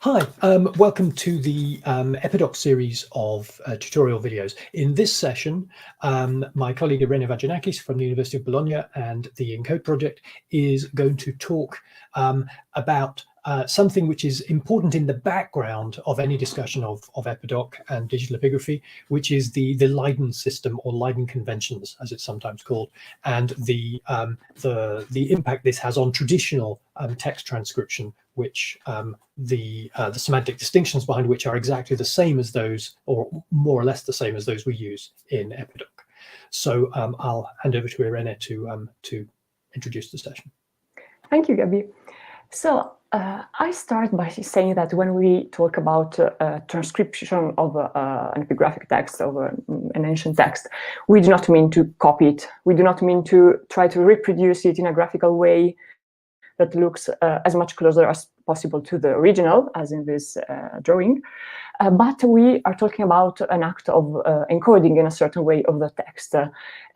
Hi, welcome to the EpiDoc series of tutorial videos. In this session, my colleague Irene Vagionakis from the University of Bologna and the ENCODE project is going to talk about something which is important in the background of any discussion of EpiDoc and digital epigraphy, which is the Leiden System, or Leiden Conventions, as it's sometimes called, and the impact this has on traditional text transcription, which the semantic distinctions behind which are exactly the same as those, or more or less the same as those we use in EpiDoc. So I'll hand over to Irene to introduce the session. Thank you, Gabi. So I start by saying that when we talk about transcription of an epigraphic text, of an ancient text, we do not mean to copy it. We do not mean to try to reproduce it in a graphical way that looks as much closer as possible to the original, as in this drawing. But we are talking about an act of encoding in a certain way of the text,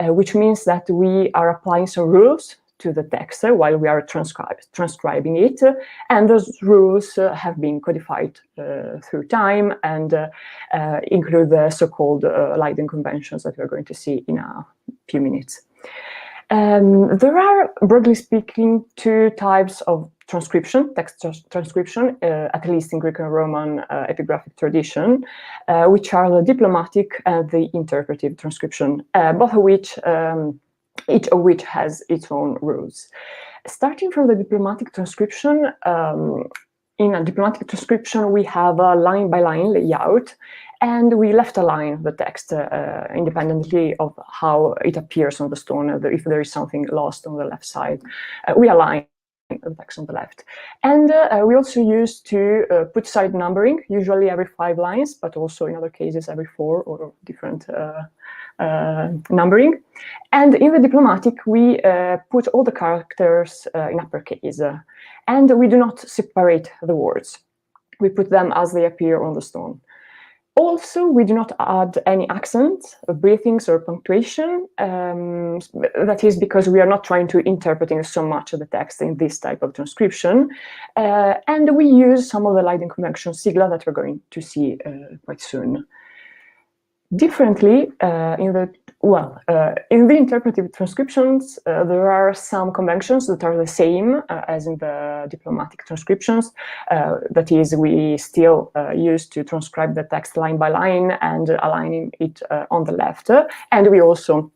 which means that we are applying some rules to the text while we are transcribing it, and those rules have been codified through time and include the so-called Leiden Conventions that we're going to see in a few minutes. There are, broadly speaking, two types of transcription, text transcription, at least in Greek and Roman epigraphic tradition, which are the diplomatic and the interpretive transcription, both of which each of which has its own rules. Starting from the diplomatic transcription, in a diplomatic transcription, we have a line-by-line layout, and we left align the text independently of how it appears on the stone. If there is something lost on the left side, we align the text on the left. And we also use to put side numbering, usually every 5 lines, but also in other cases every 4 or different numbering. And in the diplomatic, we put all the characters in uppercase, and we do not separate the words. We put them as they appear on the stone. Also, we do not add any accent, breathings, or punctuation. That is because we are not trying to interpreting so much of the text in this type of transcription. And we use some of the Leiden Convention sigla that we're going to see quite soon. Differently, in the interpretive transcriptions, there are some conventions that are the same as in the diplomatic transcriptions. That is, we still use to transcribe the text line by line and aligning it on the left, and we also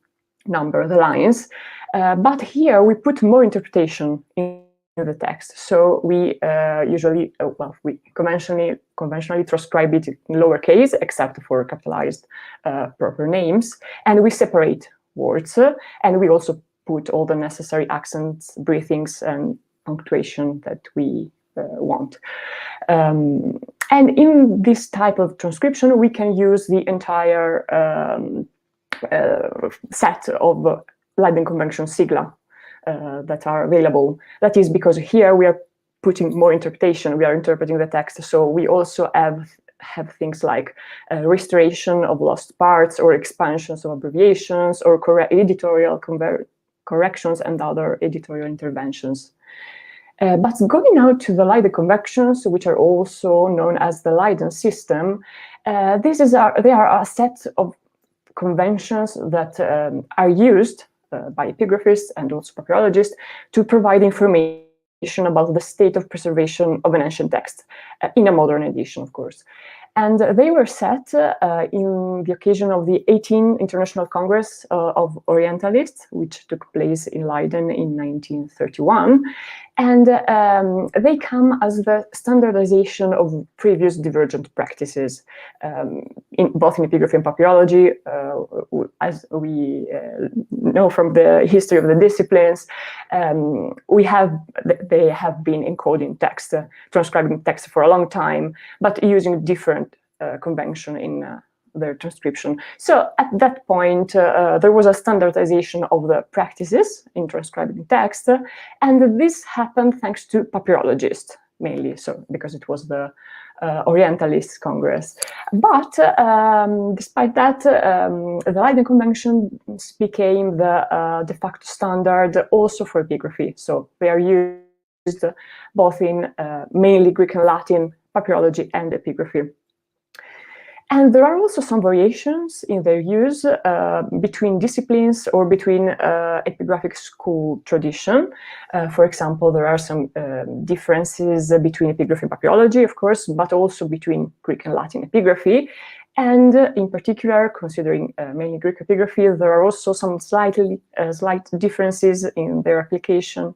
number the lines. But here we put more interpretation in the text. So we usually, we conventionally transcribe it in lowercase, except for capitalized proper names, and we separate words, and we also put all the necessary accents, breathings, and punctuation that we want. And in this type of transcription, we can use the entire set of Leiden Convention sigla that are available. That is because here we are putting more interpretation, we are interpreting the text, so we also have things like restoration of lost parts, or expansions of abbreviations, or editorial corrections and other editorial interventions. But going now to the Leiden Conventions, which are also known as the Leiden System, they are a set of conventions that are used by epigraphists and also papyrologists to provide information about the state of preservation of an ancient text, in a modern edition, of course. And they were set in the occasion of the 18th International Congress of Orientalists, which took place in Leiden in 1931. And they come as the standardization of previous divergent practices, both in epigraphy and papyrology. As we know from the history of the disciplines, they have been encoding text, transcribing text for a long time, but using different convention in their transcription. So at that point, there was a standardization of the practices in transcribing text, and this happened thanks to papyrologists mainly, so because it was the Orientalist Congress. But despite that, the Leiden Conventions became the de facto standard also for epigraphy. So they are used both in mainly Greek and Latin papyrology and epigraphy. And there are also some variations in their use between disciplines or between epigraphic school tradition. For example, there are some differences between epigraphy and papyrology, of course, but also between Greek and Latin epigraphy. And in particular, considering mainly Greek epigraphy, there are also some slight differences in their application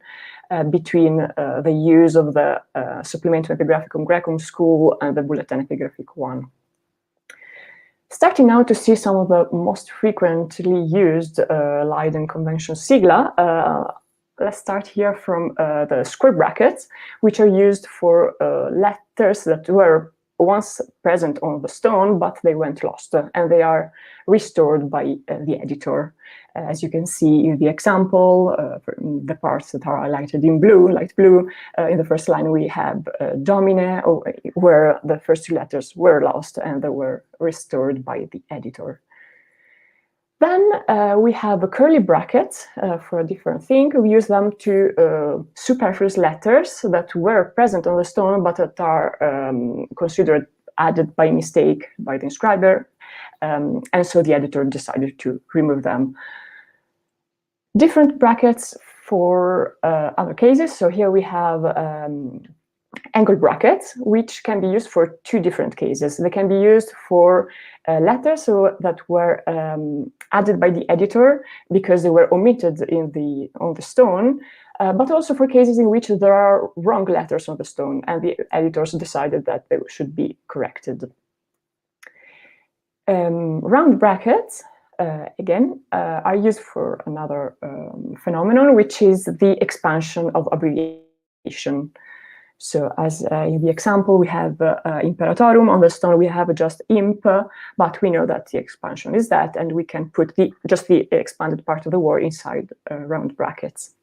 between the use of the Supplementum Epigraphicum Graecum school and the Bulletin Epigraphic one. Starting now to see some of the most frequently used Leiden Convention sigla, let's start here from the square brackets, which are used for letters that were once present on the stone, but they went lost, and they are restored by the editor. As you can see in the example, the parts that are highlighted in blue, light blue, in the first line we have domine, where the first two letters were lost and they were restored by the editor. Then we have a curly bracket for a different thing. We use them to superfluous letters that were present on the stone but that are considered added by mistake by the inscriber, and so the editor decided to remove them. Different brackets for other cases. So here we have angle brackets, which can be used for two different cases. They can be used for letters that were added by the editor because they were omitted on the stone, but also for cases in which there are wrong letters on the stone and the editors decided that they should be corrected. Round brackets, again, are used for another phenomenon, which is the expansion of abbreviation. So as in the example, we have imperatorum. On the stone, we have just imp, but we know that the expansion is that, and we can put just the expanded part of the word inside round brackets.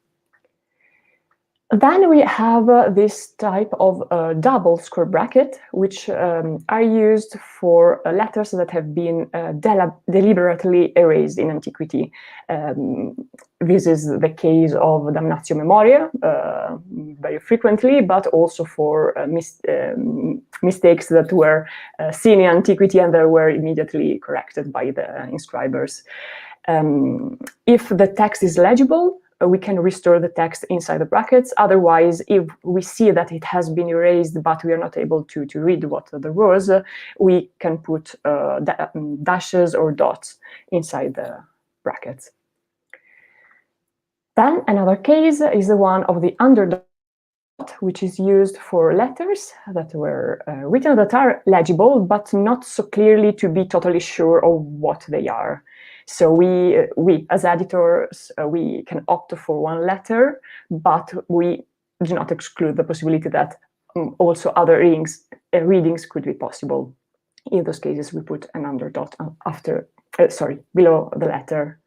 Then we have this type of double square bracket, which are used for letters that have been deliberately erased in antiquity. This is the case of damnatio memoriae very frequently, but also for mistakes that were seen in antiquity and that were immediately corrected by the inscribers. If the text is legible, we can restore the text inside the brackets. Otherwise, if we see that it has been erased, but we are not able to read what there was, we can put dashes or dots inside the brackets. Then another case is the one of the underdot, which is used for letters that were written that are legible, but not so clearly to be totally sure of what they are. So we as editors, we can opt for one letter, but we do not exclude the possibility that also other readings could be possible. In those cases, we put an underdot below the letter.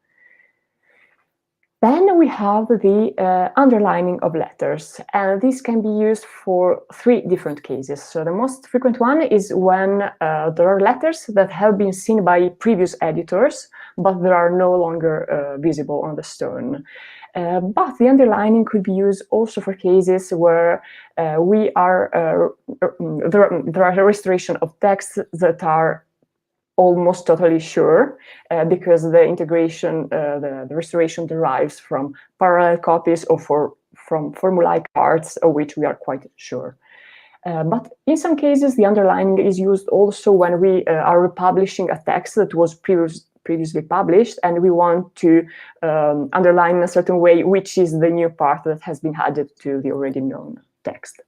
Then we have the underlining of letters, and this can be used for three different cases. So the most frequent one is when there are letters that have been seen by previous editors, but they are no longer visible on the stone. But the underlining could be used also for cases where there are a restoration of texts that are almost totally sure, because the integration, the restoration derives from parallel copies or from formulaic parts of which we are quite sure. But in some cases, the underlining is used also when we are republishing a text that was previously published, and we want to underline in a certain way which is the new part that has been added to the already known text.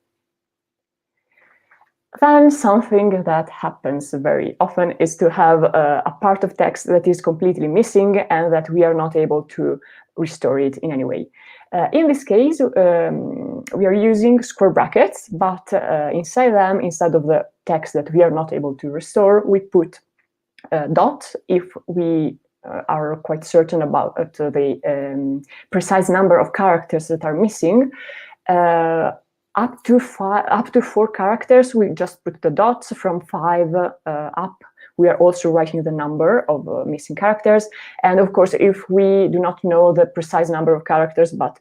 Then something that happens very often is to have a part of text that is completely missing and that we are not able to restore it in any way. In this case, we are using square brackets, but inside them, instead of the text that we are not able to restore, we put a dot if we are quite certain about the precise number of characters that are missing. Up to 4 characters, we just put the dots. From 5 up, we are also writing the number of missing characters. And of course, if we do not know the precise number of characters, but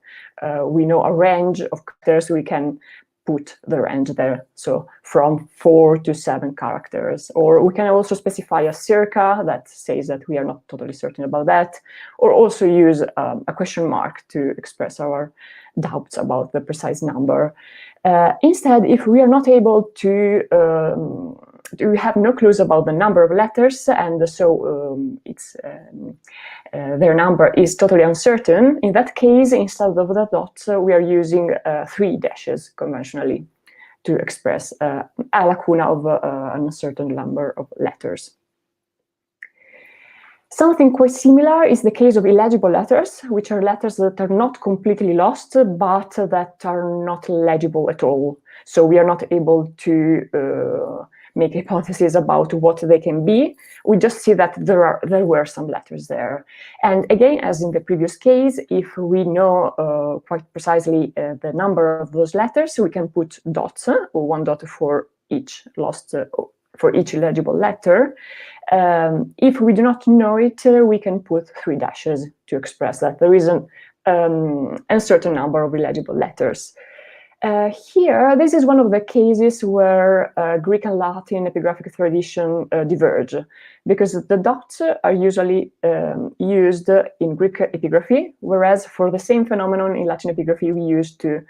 we know a range of characters, we can put the range there. So from 4 to 7 characters. Or we can also specify a circa that says that we are not totally certain about that, or also use a question mark to express our doubts about the precise number. Instead, if we are not able to we have no clues about the number of letters, and so their number is totally uncertain. In that case, instead of the dots, we are using 3 dashes conventionally to express a lacuna of an uncertain number of letters. Something quite similar is the case of illegible letters, which are letters that are not completely lost, but that are not legible at all. So we are not able to make hypotheses about what they can be. We just see that there were some letters there. And again, as in the previous case, if we know quite precisely the number of those letters, we can put dots, or 1 dot for each lost, for each illegible letter. If we do not know it, we can put 3 dashes to express that there is an uncertain number of illegible letters. Here, this is one of the cases where Greek and Latin epigraphic tradition diverge, because the dots are usually used in Greek epigraphy, whereas for the same phenomenon in Latin epigraphy, we used to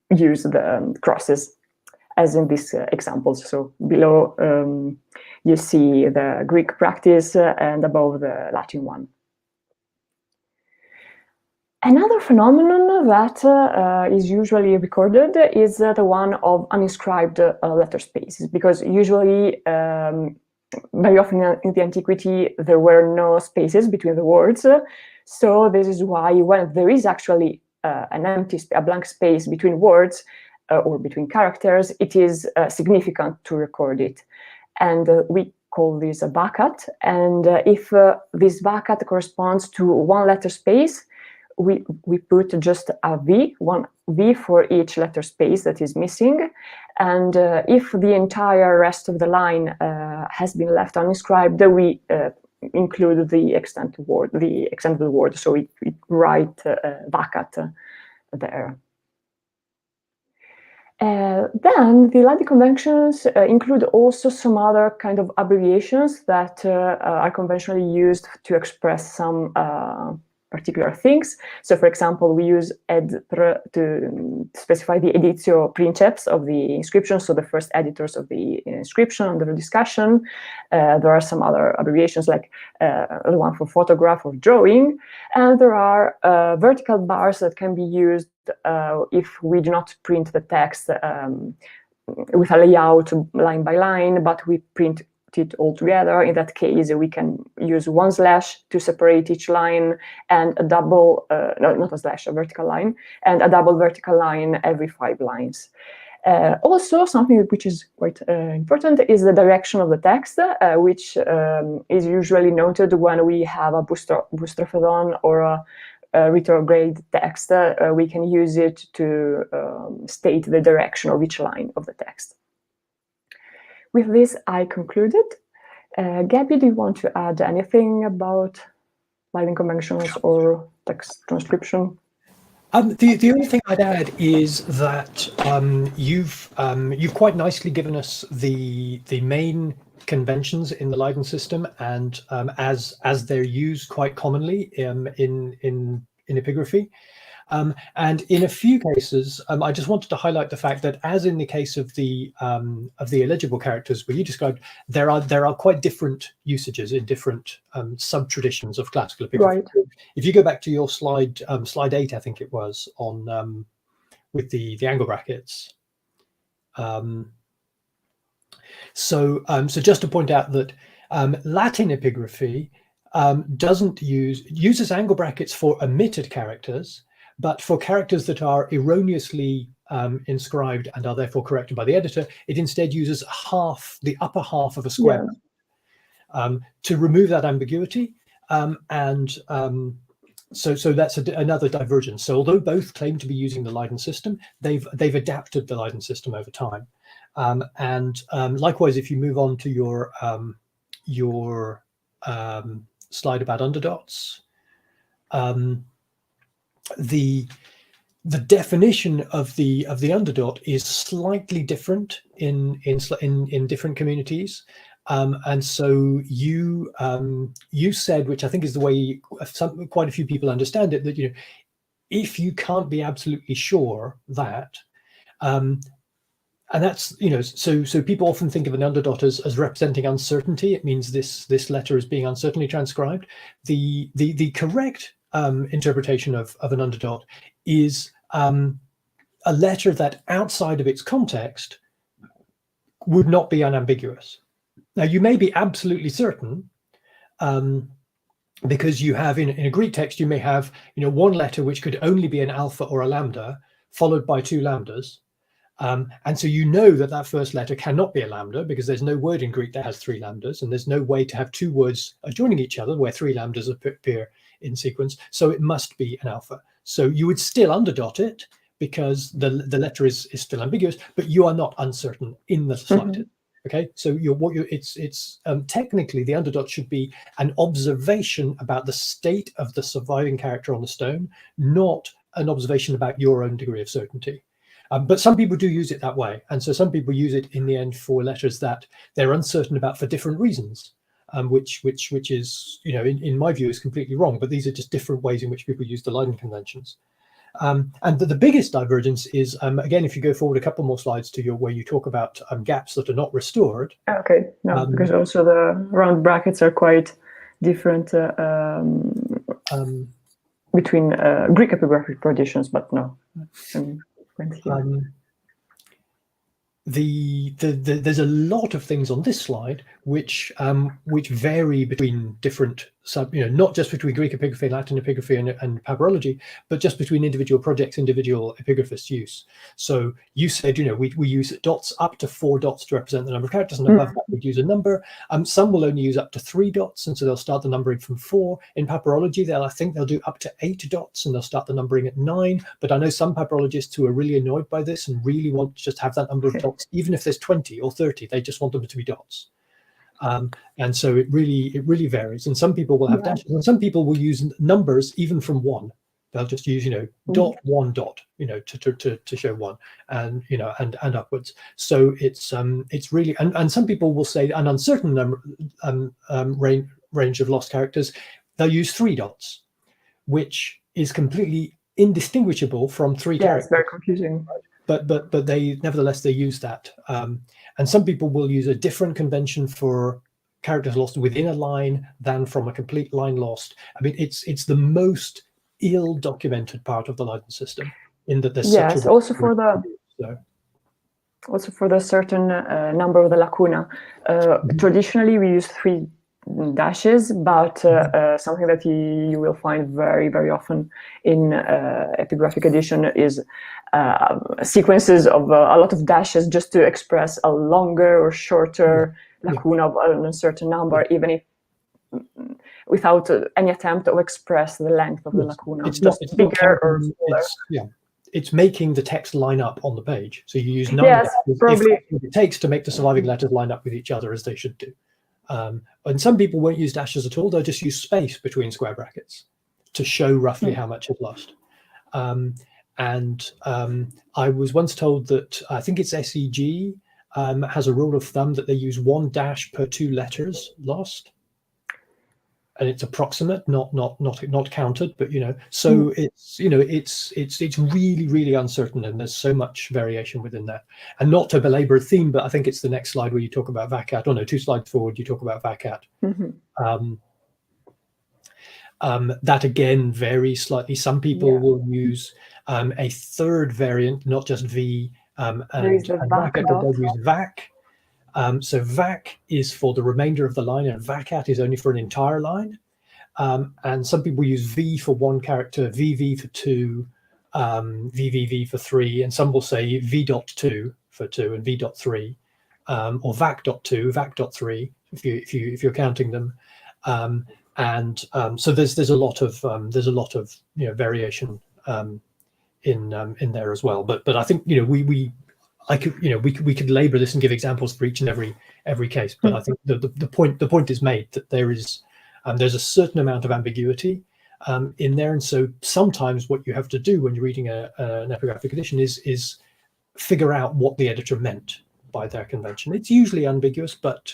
use the crosses, as in these examples. So below, you see the Greek practice and above the Latin one. Another phenomenon that is usually recorded is the one of uninscribed letter spaces, because usually, very often in the antiquity, there were no spaces between the words. So this is why when there is actually a blank space between words or between characters, it is significant to record it. And we call this a vacat. And if this vacat corresponds to 1 letter space, we put just a V, 1 V for each letter space that is missing. And if the entire rest of the line has been left uninscribed, we include the extended word. So we write vacat there. Then the Leiden Conventions include also some other kind of abbreviations that are conventionally used to express some particular things. So, for example, we use edpr to specify the editio princeps of the inscription, so the first editors of the inscription under discussion. There are some other abbreviations like the one for photograph or drawing, and there are vertical bars that can be used if we do not print the text with a layout line by line, but we print it all together. In that case, we can use 1 slash to separate each line, and a double, no, not a slash, a vertical line, and a double vertical line every 5 lines. Also, something which is quite important is the direction of the text, which is usually noted when we have a boustrophodon or a retrograde text. We can use it to state the direction of each line of the text. With this, I concluded. Gabby, do you want to add anything about Leiden Conventions or text transcription? The only thing I'd add is that you've quite nicely given us the main conventions in the Leiden system, and as they're used quite commonly in epigraphy. And in a few cases, I just wanted to highlight the fact that, as in the case of the illegible characters where you described, there are quite different usages in different sub-traditions of classical epigraphy. Right. If you go back to your slide 8, I think it was, on with the angle brackets. So just to point out that Latin epigraphy uses angle brackets for omitted characters, but for characters that are erroneously inscribed and are therefore corrected by the editor, it instead uses the upper half of a square to remove that ambiguity. So that's another divergence. So although both claim to be using the Leiden system, they've adapted the Leiden system over time. Likewise, if you move on to your slide about underdots, the the definition of the underdot is slightly different in different communities, and so you said, which I think is the way quite a few people understand it, that if you can't be absolutely sure that, and that's so people often think of an underdot as representing uncertainty. It means this letter is being uncertainly transcribed. The correct interpretation of an underdot is a letter that outside of its context would not be unambiguous. Now, you may be absolutely certain, because you have in a Greek text, you may have one letter which could only be an alpha or a lambda followed by two lambdas. And so that first letter cannot be a lambda, because there's no word in Greek that has three lambdas, and there's no way to have two words adjoining each other where three lambdas appear in sequence. So it must be an alpha. So you would still underdot it because the letter is still ambiguous, but you are not uncertain in the slightest. Okay, so it's technically the underdot should be an observation about the state of the surviving character on the stone, not an observation about your own degree of certainty. But some people do use it that way, and so some people use it in the end for letters that they're uncertain about for different reasons, which is in my view is completely wrong. But these are just different ways in which people use the Leiden conventions. And the biggest divergence is, again, if you go forward a couple more slides to where you talk about gaps that are not restored. Okay, no, because also the round brackets are quite different between Greek epigraphic traditions, but no. There's a lot of things on this slide which vary between different not just between Greek epigraphy, Latin epigraphy, and papyrology, but just between individual projects, individual epigraphists' use. So you said we use dots up to 4 dots to represent the number of characters, and above that we'd use a number. Some will only use up to 3 dots, and so they'll start the numbering from 4. In papyrology, I think they'll do up to 8 dots, and they'll start the numbering at 9. But I know some papyrologists who are really annoyed by this and really want to just have that number of dots, even if there's 20 or 30, they just want them to be dots. And so it really varies, and some people will have dashes, and some people will use numbers even from 1. They'll just use dot 1 dot to show 1, and and upwards. So it's really, and some people will say an uncertain number range of lost characters, they'll use 3 dots, which is completely indistinguishable from 3 characters. It's very confusing. But they nevertheless they use that, and some people will use a different convention for characters lost within a line than from a complete line lost. I mean, it's the most ill-documented part of the Leiden system, in that there's such a also for the certain number of the lacuna. Traditionally, we use 3 dashes, but something that you will find very, very often in epigraphic edition is sequences of a lot of dashes, just to express a longer or shorter lacuna of an uncertain number, even if without any attempt to express the length of the lacuna. It's bigger or smaller. It's making the text line up on the page. So you use 9 dashes if it takes to make the surviving letters line up with each other as they should do. And some people won't use dashes at all. They'll just use space between square brackets to show roughly how much is lost. I was once told that, I think it's SEG, has a rule of thumb that they use 1 dash per 2 letters lost, and it's approximate, not counted, but so it's really uncertain, and there's so much variation within that. And not to belabor a theme, but I think it's the next slide where you talk about VACAT. Oh no, 2 slides forward, you talk about VACAT. That again varies slightly. Some people will use a 3rd variant, not just V and VACAT, but they'll use VAC. So VAC is for the remainder of the line, and VACAT is only for an entire line. And some people use V for 1 character, VV for 2, VVV for 3, and some will say V.2 for 2 and V.3, or VAC.2, VAC.3 if you're counting them. So there's a lot of variation in there as well. But I think we could labor this and give examples for each and every case. But I think the point is made that there's a certain amount of ambiguity, in there. And so sometimes what you have to do when you're reading an epigraphic edition is figure out what the editor meant by their convention. It's usually ambiguous, but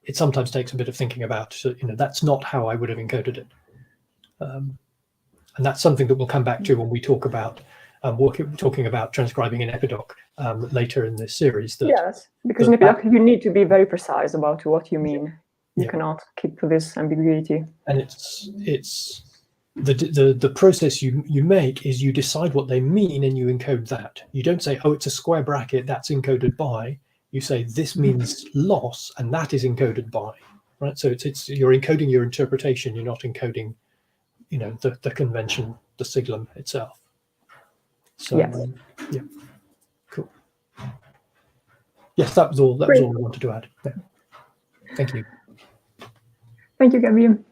it sometimes takes a bit of thinking about. So, that's not how I would have encoded it, and that's something that we'll come back to when we talk about talking about transcribing in EpiDoc later in this series. Yes, because in EpiDoc you need to be very precise about what you mean. You cannot keep this ambiguity. And it's the process you make is you decide what they mean and you encode that. You don't say, oh, it's a square bracket that's encoded by. You say this means loss and that is encoded by, right? So it's you're encoding your interpretation. You're not encoding, the convention, the siglum itself. So yes. Yeah, cool. Yes, that was all. That was all I wanted to add. Yeah. Thank you. Thank you, Gabi.